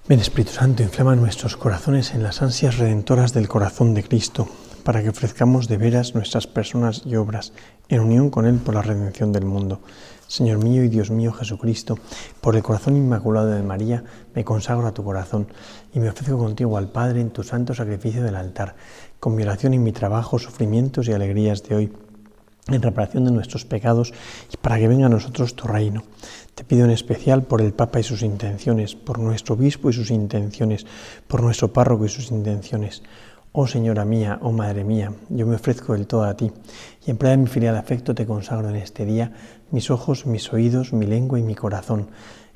Ven Espíritu Santo, inflama nuestros corazones en las ansias redentoras del corazón de Cristo, para que ofrezcamos de veras nuestras personas y obras, en unión con Él por la redención del mundo. Señor mío y Dios mío Jesucristo, por el corazón inmaculado de María, me consagro a tu corazón y me ofrezco contigo al Padre en tu santo sacrificio del altar, con mi oración y mi trabajo, sufrimientos y alegrías de hoy, en reparación de nuestros pecados y para que venga a nosotros tu reino. Te pido en especial por el Papa y sus intenciones, por nuestro obispo y sus intenciones, por nuestro párroco y sus intenciones. Oh Señora mía, oh Madre mía, yo me ofrezco del todo a ti y en prueba de mi filial afecto te consagro en este día mis ojos, mis oídos, mi lengua y mi corazón,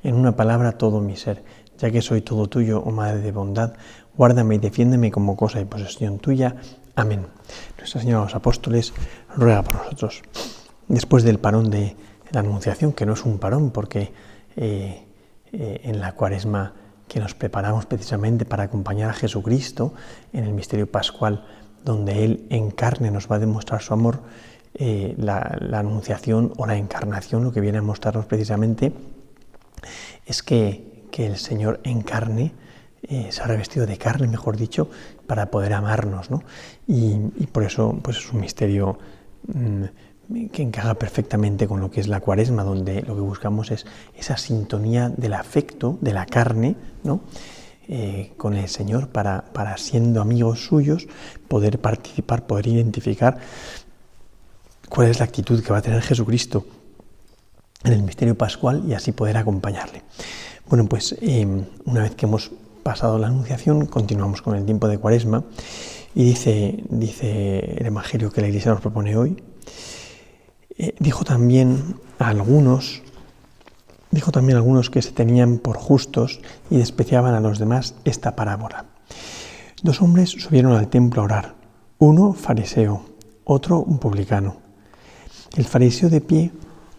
en una palabra todo mi ser, ya que soy todo tuyo, oh Madre de bondad, guárdame y defiéndeme como cosa y posesión tuya. Amén. Nuestra Señora de los Apóstoles ruega por nosotros. Después del parón de la Anunciación, que no es un parón porque en la Cuaresma que nos preparamos precisamente para acompañar a Jesucristo en el misterio pascual, donde Él en carne nos va a demostrar su amor, la Anunciación o la Encarnación lo que viene a mostrarnos precisamente es que el Señor en carne se ha revestido de carne, mejor dicho, para poder amarnos, ¿no? Y por eso pues es un misterio que encaja perfectamente con lo que es la Cuaresma, donde lo que buscamos es esa sintonía del afecto, de la carne, ¿no? Con el Señor para siendo amigos suyos, poder participar, poder identificar cuál es la actitud que va a tener Jesucristo en el misterio pascual y así poder acompañarle. Bueno, pues una vez que hemos pasado la Anunciación, continuamos con el tiempo de Cuaresma y dice el Evangelio que la Iglesia nos propone hoy. Dijo también a algunos que se tenían por justos y despreciaban a los demás esta parábola. 2 hombres subieron al templo a orar, uno fariseo, otro un publicano. El fariseo de pie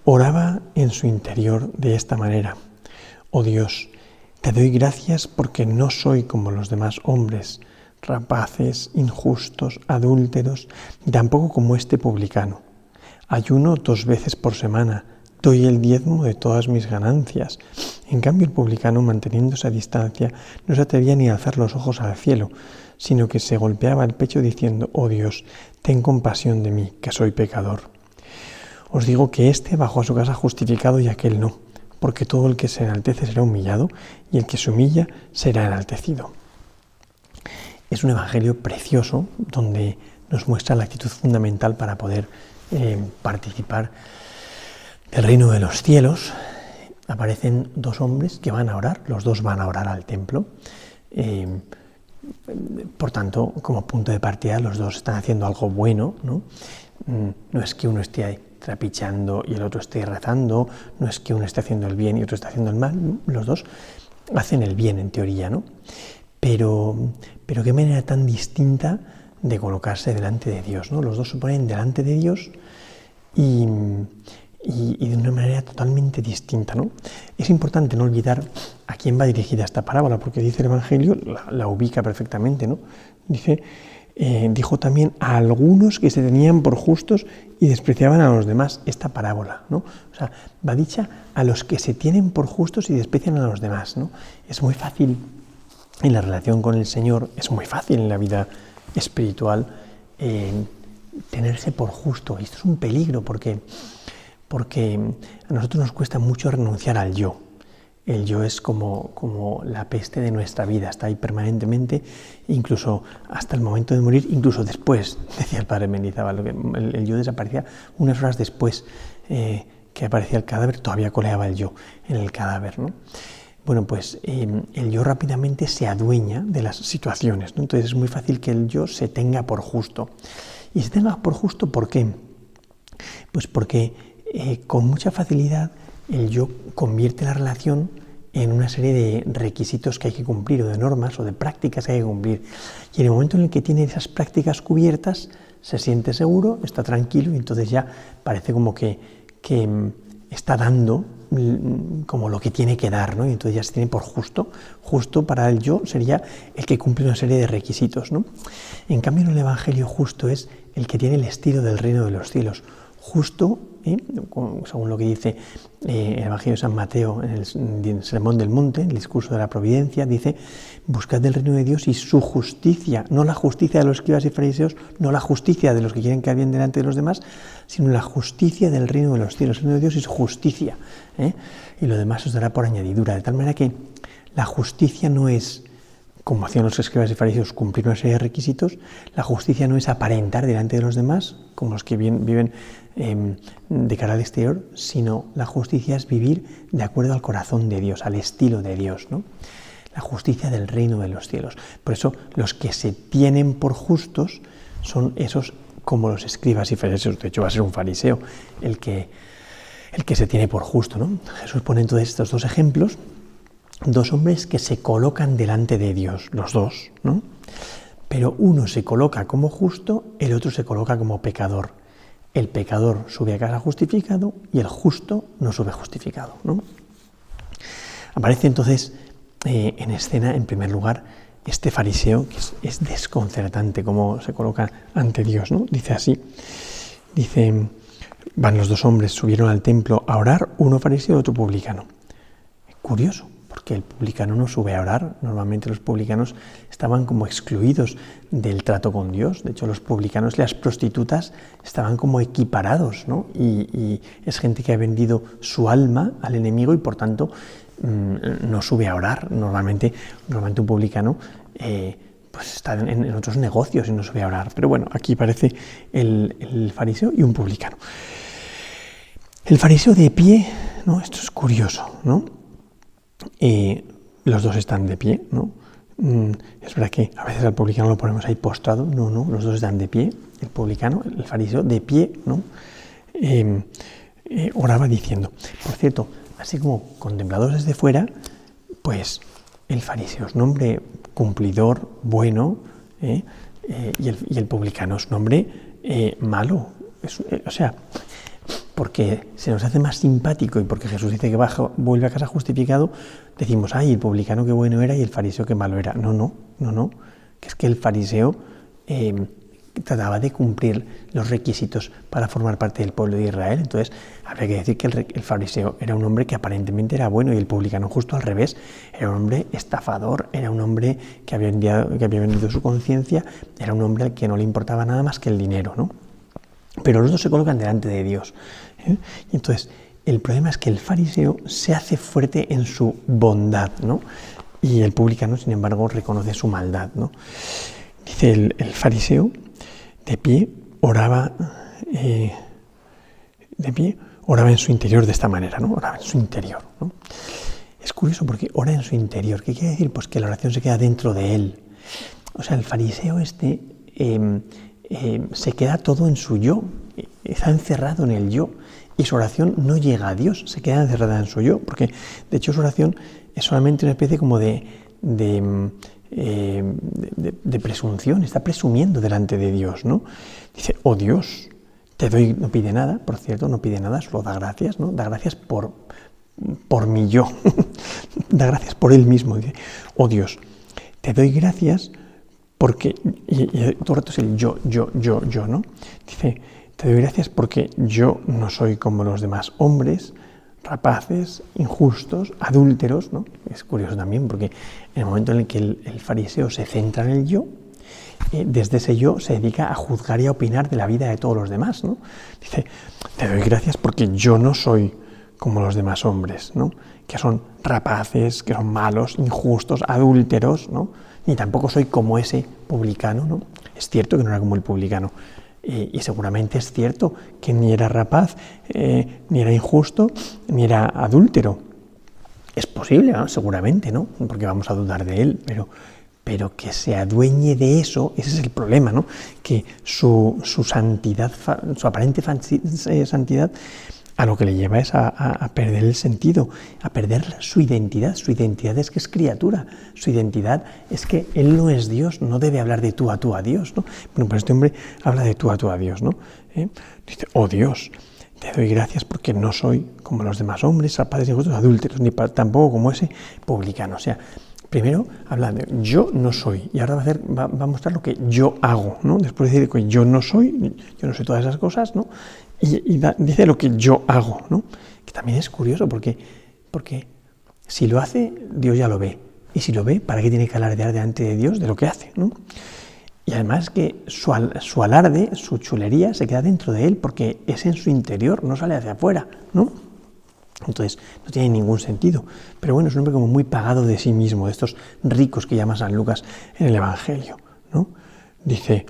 oraba en su interior de esta manera: Oh Dios, te doy gracias porque no soy como los demás hombres, rapaces, injustos, adúlteros, ni tampoco como este publicano. Ayuno 2 veces por semana, doy el diezmo de todas mis ganancias. En cambio el publicano, manteniéndose a distancia, no se atrevía ni a alzar los ojos al cielo, sino que se golpeaba el pecho diciendo: Oh Dios, ten compasión de mí, que soy pecador. Os digo que éste bajó a su casa justificado y aquel no, porque todo el que se enaltece será humillado y el que se humilla será enaltecido. Es un evangelio precioso donde nos muestra la actitud fundamental para poder participar del reino de los cielos. Aparecen 2 hombres que van a orar, los 2 van a orar al templo. Por tanto, como punto de partida, los 2 están haciendo algo bueno, ¿no? No es que uno esté trapicheando y el otro esté rezando, no es que uno esté haciendo el bien y otro esté haciendo el mal, los 2 hacen el bien en teoría, ¿no? Pero qué manera tan distinta de colocarse delante de Dios, ¿no? Los 2 se ponen delante de Dios y de una manera totalmente distinta, ¿no? Es importante no olvidar a quién va dirigida esta parábola, porque dice el Evangelio, la ubica perfectamente, ¿no? Dijo también a algunos que se tenían por justos y despreciaban a los demás esta parábola, ¿no? O sea, va dicha a los que se tienen por justos y desprecian a los demás, ¿no? Es muy fácil en la relación con el Señor, es muy fácil en la vida espiritual tenerse por justo. Y esto es un peligro porque a nosotros nos cuesta mucho renunciar al yo. El yo es como la peste de nuestra vida, está ahí permanentemente, incluso hasta el momento de morir, incluso después, decía el padre Mendizábal, el yo desaparecía unas horas después que aparecía el cadáver, todavía coleaba el yo en el cadáver, ¿no? Bueno, pues el yo rápidamente se adueña de las situaciones, ¿no? Entonces es muy fácil que el yo se tenga por justo. ¿Y se tenga por justo por qué? Pues porque con mucha facilidad el yo convierte la relación en una serie de requisitos que hay que cumplir, o de normas, o de prácticas que hay que cumplir. Y en el momento en el que tiene esas prácticas cubiertas, se siente seguro, está tranquilo, y entonces ya parece como que está dando como lo que tiene que dar, ¿no? Y entonces ya se tiene por justo. Justo para el yo sería el que cumple una serie de requisitos, ¿no? En cambio, en el Evangelio, justo es el que tiene el estilo del reino de los cielos. Justo según lo que dice el Evangelio de San Mateo en el Sermón del Monte, el discurso de la providencia, dice: buscad el reino de Dios y su justicia, no la justicia de los escribas y fariseos, no la justicia de los que quieren quedar bien delante de los demás, sino la justicia del reino de los cielos, el reino de Dios y su justicia, y lo demás os dará por añadidura, de tal manera que la justicia no es, como hacían los escribas y fariseos, cumplir una serie de requisitos. La justicia no es aparentar delante de los demás, como los que viven de cara al exterior, sino la justicia es vivir de acuerdo al corazón de Dios, al estilo de Dios, ¿no? La justicia del reino de los cielos. Por eso los que se tienen por justos son esos como los escribas y fariseos. De hecho, va a ser un fariseo el que se tiene por justo, ¿no? Jesús pone entonces estos dos ejemplos, dos hombres que se colocan delante de Dios, los dos, ¿no? Pero uno se coloca como justo, el otro se coloca como pecador. El pecador sube a casa justificado y el justo no sube justificado, ¿no? Aparece entonces en escena, en primer lugar, este fariseo, que es desconcertante cómo se coloca ante Dios, ¿no? Dice así, van los dos hombres, subieron al templo a orar, uno fariseo y otro publicano. Curioso, porque el publicano no sube a orar. Normalmente los publicanos estaban como excluidos del trato con Dios. De hecho, los publicanos y las prostitutas estaban como equiparados, ¿no? Y es gente que ha vendido su alma al enemigo y por tanto no sube a orar. Normalmente un publicano pues está en otros negocios y no sube a orar. Pero bueno, aquí aparece el fariseo y un publicano. El fariseo de pie, ¿no? Esto es curioso, ¿no? Los dos están de pie, ¿no? Es verdad que a veces al publicano lo ponemos ahí postrado, no, los dos están de pie, el publicano, el fariseo de pie, ¿no? Oraba diciendo, por cierto, así como contemplados desde fuera, pues el fariseo es un hombre cumplidor, bueno, y el publicano es un hombre malo, o sea, porque se nos hace más simpático y porque Jesús dice que vuelve a casa justificado, decimos, ay, el publicano qué bueno era y el fariseo qué malo era. No, que es que el fariseo trataba de cumplir los requisitos para formar parte del pueblo de Israel. Entonces, habría que decir que el fariseo era un hombre que aparentemente era bueno y el publicano justo al revés, era un hombre estafador, era un hombre que había vendido su conciencia, era un hombre al que no le importaba nada más que el dinero, ¿no? Pero los dos se colocan delante de Dios. Y entonces, el problema es que el fariseo se hace fuerte en su bondad, ¿no? Y el publicano, sin embargo, reconoce su maldad, ¿no? Dice el fariseo, de pie, oraba en su interior de esta manera, ¿no? Oraba en su interior, ¿no? Es curioso porque ora en su interior. ¿Qué quiere decir? Pues que la oración se queda dentro de él. O sea, el fariseo se queda todo en su yo, está encerrado en el yo, y su oración no llega a Dios, se queda encerrada en su yo, porque de hecho su oración es solamente una especie como de presunción, está presumiendo delante de Dios, ¿no? Dice, oh Dios, te doy, no pide nada, por cierto, no pide nada, solo da gracias, ¿no? Da gracias por mi yo, da gracias por él mismo, dice, oh Dios, te doy gracias porque, y todo el rato es el yo, ¿no? Dice, te doy gracias porque yo no soy como los demás hombres, rapaces, injustos, adúlteros, ¿no? Es curioso también porque en el momento en el que el fariseo se centra en el yo, desde ese yo se dedica a juzgar y a opinar de la vida de todos los demás, ¿no? Dice, te doy gracias porque yo no soy como los demás hombres, ¿no? Que son rapaces, que son malos, injustos, adúlteros, ¿no? Ni tampoco soy como ese publicano, ¿no? Es cierto que no era como el publicano, y seguramente es cierto que ni era rapaz, ni era injusto, ni era adúltero. Es posible, ¿no? Seguramente, ¿no? Porque vamos a dudar de él, pero que se adueñe de eso, ese es el problema, ¿no? Que su santidad, su aparente santidad, a lo que le lleva es a perder el sentido, a perder su identidad. Su identidad es que es criatura, su identidad es que él no es Dios, no debe hablar de tú a Dios, ¿no? Bueno, pues este hombre habla de tú a Dios, ¿no? Dice, oh Dios, te doy gracias porque no soy como los demás hombres, padres y injustos, adúlteros, ni tampoco como ese publicano. O sea, primero habla de yo no soy, y ahora va a mostrar lo que yo hago, ¿no? Después de decir que yo no soy todas esas cosas, ¿no? dice lo que yo hago, ¿no? Que también es curioso porque si lo hace, Dios ya lo ve. Y si lo ve, ¿para qué tiene que alardear delante de Dios de lo que hace, ¿no? Y además que su alarde, su chulería, se queda dentro de él porque es en su interior, no sale hacia afuera, ¿no? Entonces, no tiene ningún sentido. Pero bueno, es un hombre como muy pagado de sí mismo, de estos ricos que llama San Lucas en el Evangelio, ¿no? Dice,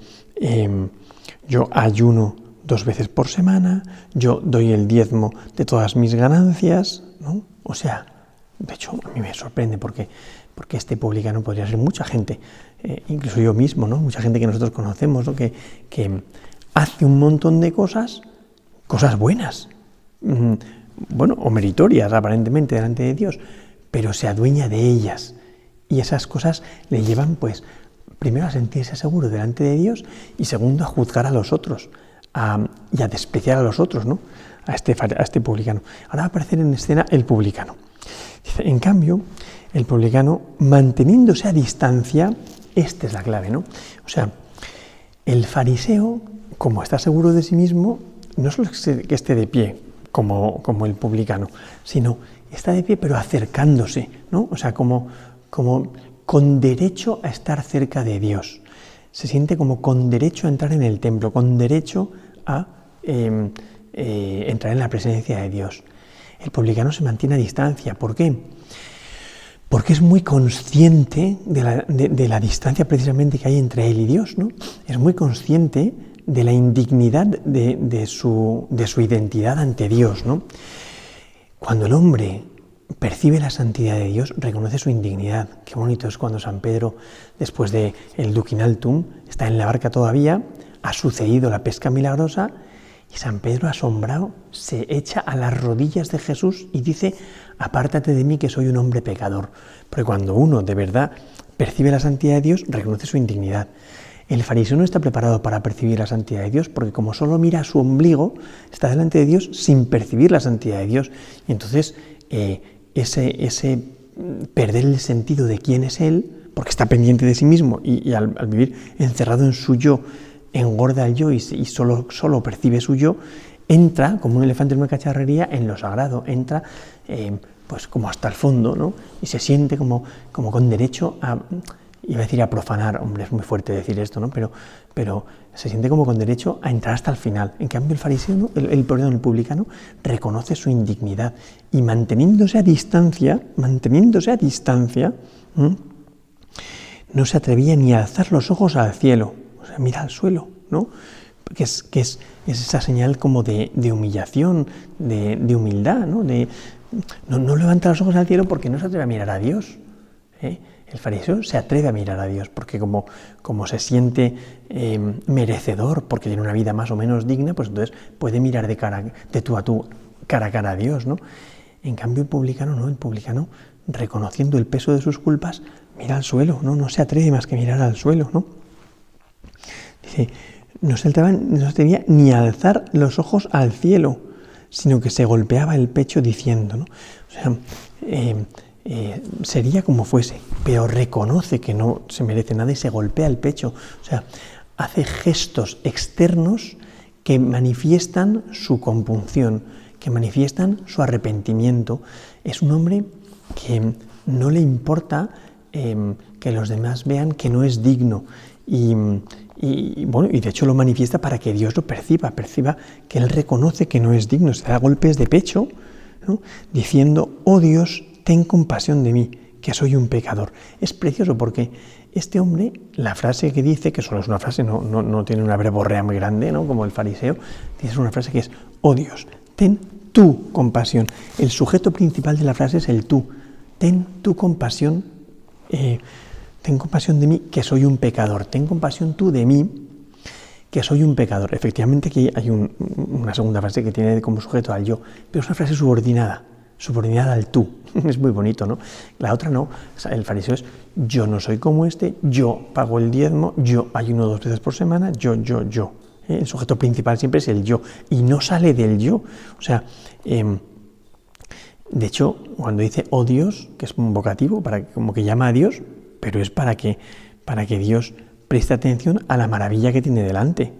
yo ayuno 2 veces por semana, yo doy el diezmo de todas mis ganancias, ¿no? O sea, de hecho, a mí me sorprende porque este publicano podría ser mucha gente, incluso yo mismo, ¿no? Mucha gente que nosotros conocemos, ¿no? que hace un montón de cosas buenas, bueno, o meritorias aparentemente delante de Dios, pero se adueña de ellas. Y esas cosas le llevan, pues, primero a sentirse seguro delante de Dios y segundo a juzgar a los otros y a despreciar a los otros, ¿no? A este publicano. Ahora va a aparecer en escena el publicano. Dice, en cambio, el publicano, manteniéndose a distancia, esta es la clave, ¿no? O sea, el fariseo, como está seguro de sí mismo, no solo es que esté de pie, como el publicano, sino está de pie pero acercándose, ¿no? O sea, como con derecho a estar cerca de Dios. Se siente como con derecho a entrar en el templo, con derecho a entrar en la presencia de Dios. El publicano se mantiene a distancia. ¿Por qué? Porque es muy consciente de la distancia precisamente que hay entre él y Dios, ¿no? Es muy consciente de la indignidad de su identidad ante Dios, ¿no? Cuando el hombre percibe la santidad de Dios, reconoce su indignidad. Qué bonito es cuando San Pedro, después del Duc in altum, está en la barca todavía, ha sucedido la pesca milagrosa, y San Pedro, asombrado, se echa a las rodillas de Jesús y dice, apártate de mí que soy un hombre pecador. Porque cuando uno de verdad percibe la santidad de Dios, reconoce su indignidad. El fariseo no está preparado para percibir la santidad de Dios, porque como solo mira a su ombligo, está delante de Dios sin percibir la santidad de Dios. Y entonces ese perder el sentido de quién es él, porque está pendiente de sí mismo y al vivir encerrado en su yo, engorda el yo y solo percibe su yo, entra como un elefante en una cacharrería en lo sagrado, entra pues como hasta el fondo, ¿no? Y se siente como con derecho a, iba a decir a profanar, hombre, es muy fuerte decir esto, ¿no? Pero se siente como con derecho a entrar hasta el final. En cambio el fariseo, ¿no? el publicano, reconoce su indignidad y manteniéndose a distancia, no se atrevía ni a alzar los ojos al cielo. O sea, mira al suelo, ¿no? Que es esa señal como de humillación, de humildad, ¿no? No levanta los ojos al cielo porque no se atreve a mirar a Dios. El fariseo se atreve a mirar a Dios porque como se siente merecedor, porque tiene una vida más o menos digna, pues entonces puede mirar de tú a tú, cara a cara a Dios, ¿no? En cambio el publicano no, el publicano, reconociendo el peso de sus culpas, mira al suelo, no se atreve más que mirar al suelo, ¿no? Dice, no se atrevía ni a alzar los ojos al cielo, sino que se golpeaba el pecho diciendo, ¿no? O sea, sería como fuese, pero reconoce que no se merece nada y se golpea el pecho. O sea, hace gestos externos que manifiestan su compunción, que manifiestan su arrepentimiento. Es un hombre que no le importa que los demás vean que no es digno y de hecho lo manifiesta para que Dios lo perciba que él reconoce que no es digno, se da golpes de pecho, ¿no? Diciendo, oh Dios, ten compasión de mí, que soy un pecador. Es precioso porque este hombre, la frase que dice, que solo es una frase, no tiene una verborrea muy grande, ¿no? Como el fariseo, dice una frase que es, oh Dios, ten tu compasión. El sujeto principal de la frase es el tú. Ten tu compasión, ten compasión de mí, que soy un pecador. Ten compasión tú de mí, que soy un pecador. Efectivamente aquí hay una segunda frase que tiene como sujeto al yo, pero es una frase subordinada al tú. Es muy bonito, ¿no? La otra no. O sea, el fariseo es, yo no soy como este, yo pago el diezmo, yo ayuno 2 veces por semana, yo. El sujeto principal siempre es el yo, y no sale del yo. O sea, de hecho, cuando dice, oh Dios, que es un vocativo, como que llama a Dios, pero es para que Dios preste atención a la maravilla que tiene delante.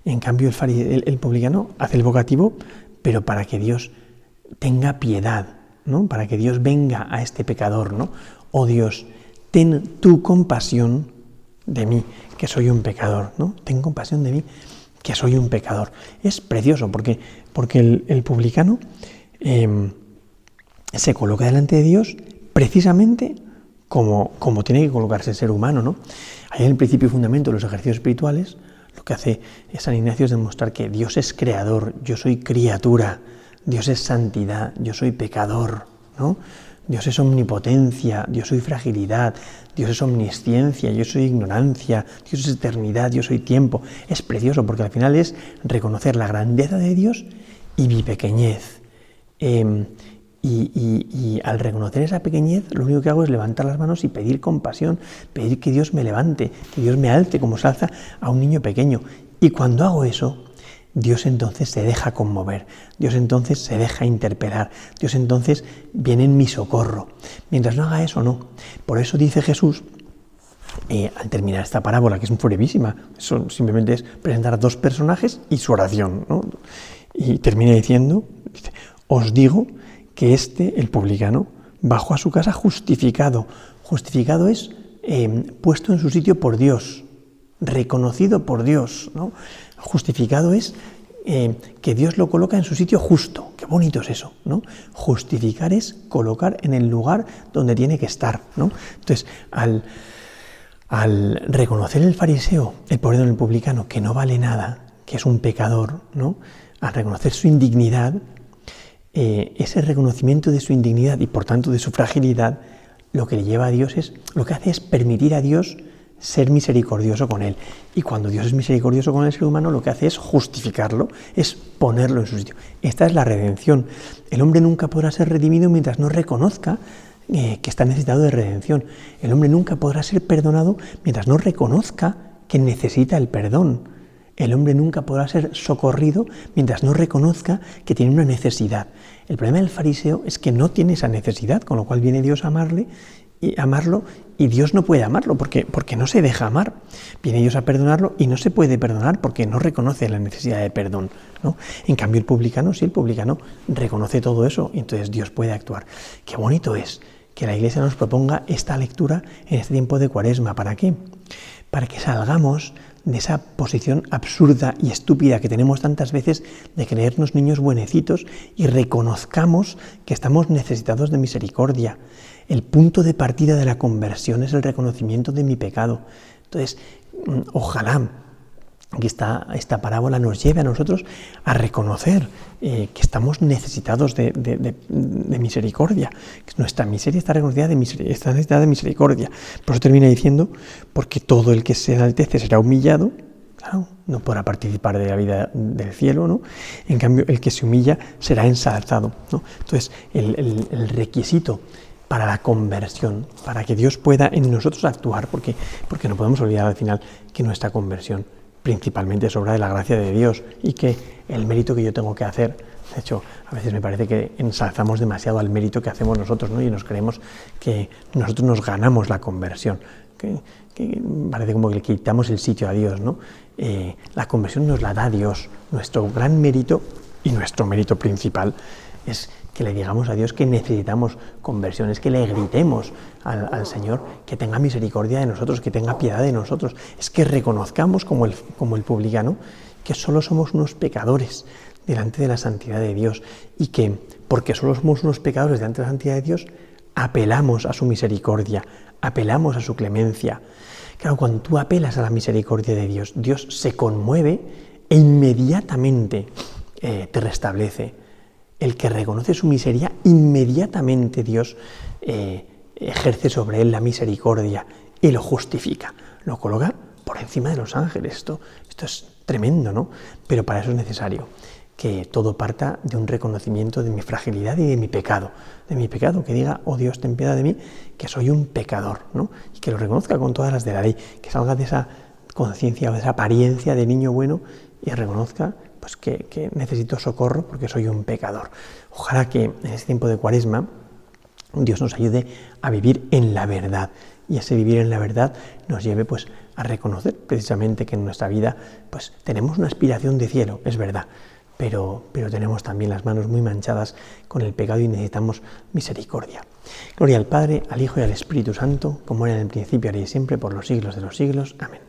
En cambio, el publicano hace el vocativo, pero para que Dios tenga piedad, ¿no? Para que Dios venga a este pecador, ¿no? Oh Dios, ten tu compasión de mí, que soy un pecador, ¿no? Ten compasión de mí, que soy un pecador. Es precioso porque el publicano se coloca delante de Dios precisamente como tiene que colocarse el ser humano, ¿no? Ahí en el principio y fundamento de los ejercicios espirituales, lo que hace San Ignacio es demostrar que Dios es creador, yo soy criatura, Dios es santidad, yo soy pecador, ¿no? Dios es omnipotencia, yo soy fragilidad, Dios es omnisciencia, yo soy ignorancia, Dios es eternidad, yo soy tiempo. Es precioso porque al final es reconocer la grandeza de Dios y mi pequeñez. Y al reconocer esa pequeñez, lo único que hago es levantar las manos y pedir compasión, pedir que Dios me levante, que Dios me alce como se alza a un niño pequeño. Y cuando hago eso, Dios entonces se deja conmover, Dios entonces se deja interpelar, Dios entonces viene en mi socorro. Mientras no haga eso, no. Por eso dice Jesús, al terminar esta parábola, que es brevísima, eso simplemente es presentar a dos personajes y su oración, ¿no? Y termina diciendo, dice, os digo que el publicano, bajó a su casa justificado. Justificado es puesto en su sitio por Dios, reconocido por Dios, ¿no? Justificado es que Dios lo coloca en su sitio justo. Qué bonito es eso, ¿no? Justificar es colocar en el lugar donde tiene que estar, ¿no? Entonces, al reconocer el fariseo, el publicano, que no vale nada, que es un pecador, ¿no? Al reconocer su indignidad, ese reconocimiento de su indignidad y por tanto de su fragilidad, lo que le lleva a Dios lo que hace es permitir a Dios ser misericordioso con él. Y cuando Dios es misericordioso con el ser humano, lo que hace es justificarlo, es ponerlo en su sitio. Esta es la redención. El hombre nunca podrá ser redimido mientras no reconozca que está necesitado de redención. El hombre nunca podrá ser perdonado mientras no reconozca que necesita el perdón. El hombre nunca podrá ser socorrido mientras no reconozca que tiene una necesidad. El problema del fariseo es que no tiene esa necesidad, con lo cual viene Dios a amarlo y Dios no puede amarlo porque no se deja amar. Viene Dios a perdonarlo y no se puede perdonar porque no reconoce la necesidad de perdón, ¿no? En cambio el publicano reconoce todo eso y entonces Dios puede actuar. Qué bonito es que la Iglesia nos proponga esta lectura en este tiempo de Cuaresma. ¿Para qué? Para que salgamos de esa posición absurda y estúpida que tenemos tantas veces de creernos niños buenecitos y reconozcamos que estamos necesitados de misericordia. El punto de partida de la conversión es el reconocimiento de mi pecado. Entonces, ojalá que esta parábola nos lleve a nosotros a reconocer que estamos necesitados de misericordia, que nuestra miseria está reconocida está necesitada de misericordia. Por eso termina diciendo, porque todo el que se enaltece será humillado, claro, no podrá participar de la vida del cielo, ¿no? En cambio, el que se humilla será ensalzado, ¿no? Entonces, el requisito para la conversión, para que Dios pueda en nosotros actuar, porque no podemos olvidar al final que nuestra conversión principalmente es obra de la gracia de Dios y que el mérito que yo tengo que hacer, de hecho, a veces me parece que ensalzamos demasiado al mérito que hacemos nosotros, ¿no? Y nos creemos que nosotros nos ganamos la conversión, que parece como que le quitamos el sitio a Dios, ¿no? La conversión nos la da Dios. Nuestro gran mérito y nuestro mérito principal es que le digamos a Dios que necesitamos conversión, es que le gritemos al Señor que tenga misericordia de nosotros, que tenga piedad de nosotros, es que reconozcamos como el publicano que solo somos unos pecadores delante de la santidad de Dios y que porque solo somos unos pecadores delante de la santidad de Dios apelamos a su misericordia, apelamos a su clemencia. Claro, cuando tú apelas a la misericordia de Dios, Dios se conmueve e inmediatamente te restablece. El que reconoce su miseria, inmediatamente Dios ejerce sobre él la misericordia y lo justifica, lo coloca por encima de los ángeles. Esto es tremendo, ¿no? Pero para eso es necesario que todo parta de un reconocimiento de mi fragilidad y de mi pecado, que diga, oh Dios, ten piedad de mí, que soy un pecador, ¿no? Y que lo reconozca con todas las de la ley, que salga de esa conciencia o de esa apariencia de niño bueno y reconozca pues que necesito socorro porque soy un pecador. Ojalá que en este tiempo de Cuaresma Dios nos ayude a vivir en la verdad, y ese vivir en la verdad nos lleve pues a reconocer precisamente que en nuestra vida pues tenemos una aspiración de cielo, es verdad, pero tenemos también las manos muy manchadas con el pecado y necesitamos misericordia. Gloria al Padre, al Hijo y al Espíritu Santo, como era en el principio, ahora y siempre, por los siglos de los siglos. Amén.